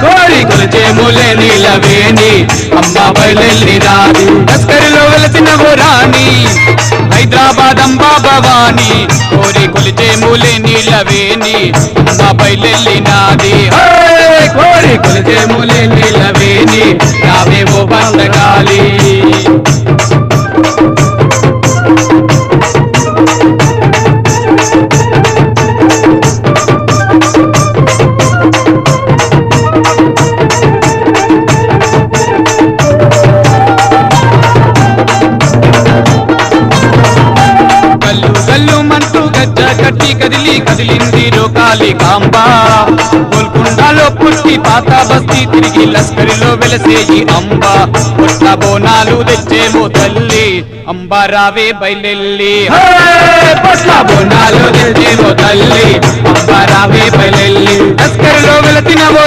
కోరి కొలిచే మూలే నీలవేణి అమ్మ బయలెల్లినాది లస్కరిలో వెలసిన ఓ రాణి హైదరాబాద్ అంబా భవాని కోరి కొలిచే మూలే నీలవేణి అమ్మ బయలెల్లినాది కోరి కొలిచే మూలే నీలవేణి రావేవో బందగాలి కట్టి కదిలి కదిలింది రోకాలి కాంబా గోల్కొండలో పుట్టి పాత బస్తీ తిరిగి లస్కరిలో వెలసేయి అంబ పుట్ల బోనాలు తెచ్చేమో తల్లి అంబ రావే బయలెల్లి పుట్ల బోనాలు తెచ్చేమో తల్లి అంబ రావే బయలెల్లి లస్కరిలో వెలసిన ఓ